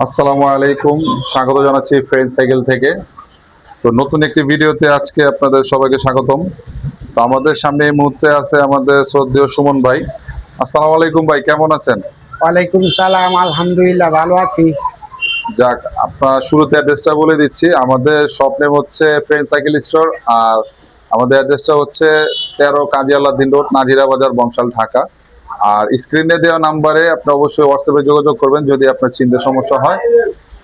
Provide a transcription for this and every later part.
আসসালামু আলাইকুম, স্বাগত জানাচ্ছি ফ্রেন্ড সাইকেল থেকে। তো নতুন একটি ভিডিওতে আজকে আপনাদের সবাইকে স্বাগতম। তো আমাদের সামনে এই মুহূর্তে আছে আমাদের শ্রদ্ধেয় সুমন ভাই। আসসালামু আলাইকুম ভাই, কেমন আছেন? ওয়ালাইকুম সালাম, আলহামদুলিল্লাহ ভালো আছি। যাক, আপনার শুরুতে অ্যাড্রেসটা বলে দিচ্ছি। আমাদের শপ নেম হচ্ছে ফ্রেন্ড সাইকেল স্টোর, আর আমাদের অ্যাড্রেসটা হচ্ছে 13 কাজী আলাউদ্দিন রোড, নাজিরা বাজার, বংশাল, ঢাকা। আর স্ক্রিনে দেওয়া নাম্বারে আপনি অবশ্যই হোয়াটসঅ্যাপে যোগাযোগ করবেন যদি আপনার চিনতে সমস্যা হয়।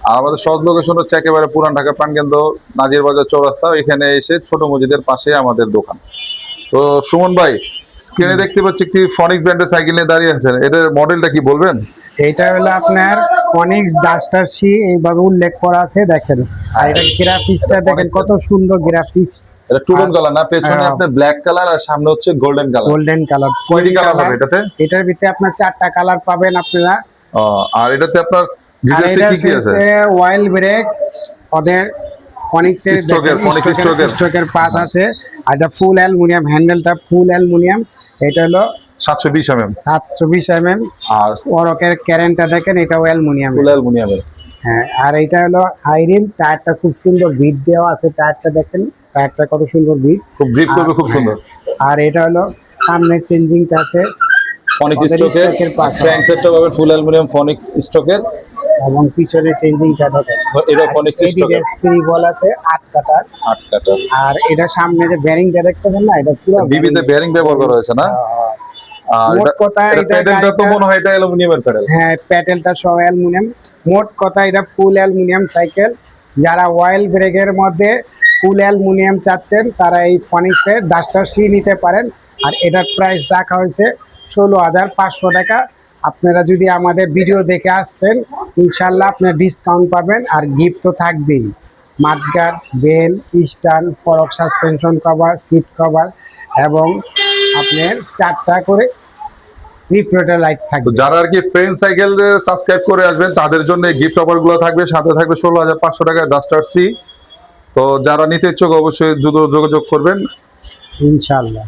আর আমাদের সহজ লোকেশন হচ্ছে একেবারে পুরান ঢাকা প্রাণকেন্দ্র, নাজির বাজার চৌরাস্তা। এখানে এসে ছোট মসজিদের পাশে আমাদের দোকান। তো সুমন ভাই, স্ক্রিনে দেখতে পাচ্ছি একটি ফনিক্স ব্র্যান্ডের সাইকেল নিয়ে দাঁড়িয়ে আছেন। এটার মডেলটা কি বলবেন? এটা হলো আপনার ফনিক্স ডাস্টার সি, এইভাবে উল্লেখ করা আছে দেখেন। আর এটা গ্রাফিক্সটা দেখেন কত সুন্দর গ্রাফিক্স। এটা টুডন কালার না, পেছনে আপনার ব্ল্যাক কালার আর সামনে হচ্ছে গোল্ডেন কালার। Golden colour. কয়টি কালার হবে এটাতে? এটার ভিতরে আপনার 4টা কালার পাবেন আপনারা। আর এটাতে আপনার আর ডিটেইলসে কি কি আছে? অয়েল ব্রেক, ওদের ফনিক্সের স্ট্রোকের পাস আছে। আর এটা ফুল অ্যালুমিনিয়াম, হ্যান্ডেলটা ফুল অ্যালুমিনিয়াম। এটা হলো 720 mm। 720 mm। আর ওরকের ক্যারেনটা দেখেন, এটাও অ্যালুমিনিয়াম। ফুল অ্যালুমিনিয়ামের। হ্যাঁ, আর এটা হলো হাই রিম। টায়ারটা খুব সুন্দর বিট দেওয়া আছে। টায়ারটা দেখেন, টায়ারটা কত সুন্দর বিট, খুব গ্রিপ করবে, খুব সুন্দর। আর এটা হলো সামনে চেঞ্জিংটা আছে ফনিক্স স্টকের ফ্রন্ট সেটটা পাবেন ফুল অ্যালুমিনিয়াম ফনিক্স স্টকের, এবং পিছনে চেঞ্জিংটা দেখেন। এটা ফনিক্স স্টকের। ফ্রি বল আছে 8 কাটার। 8 কাটা। আর এটা সামনে যে বেয়ারিংটা দেখতেছেন না, এটা পুরো বিবিতে বেয়ারিং ব্যবহার করা হয়েছে না? আর মোট কথা এটা প্যাডেলটা তো মনে হয় এটা অ্যালুমিনিয়ামের প্যাডেল। হ্যাঁ, প্যাডেলটা সব অ্যালুমিনিয়াম। মোট কথা এটা ফুল অ্যালুমিনিয়াম সাইকেল। যারা অয়েল ব্রেকের মধ্যে ফুল অ্যালুমিনিয়াম চাচ্ছেন তারা এই ফনিক্সের ডাস্টার সি নিতে পারেন। আর এটার প্রাইস রাখা হয়েছে 16,500 টাকা। আপনারা যদি আমাদের ভিডিও দেখে আসছেন, ইনশাল্লাহ আপনার ডিসকাউন্ট পাবেন, আর গিফট তো থাকবেই। মাঠগার্ড, বেল, স্ট্যান্ড, ফরক সাসপেনশন কভার, সিট কভার, এবং আপনার 4টা করে রিফ্লেক্টর লাইট তো থাকবে। যারা আর কি ফ্রেন্ড সাইকেল সাবস্ক্রাইব করে আসবেন তাদের জন্য এই গিফট অফার গুলো থাকবে। সাথে থাকবে 16,500 টাকার ডাস্টার সি। তো যারা নিতে ইচ্ছুক অবশ্যই দ্রুত যোগাযোগ করবেন। ইনশাআল্লাহ।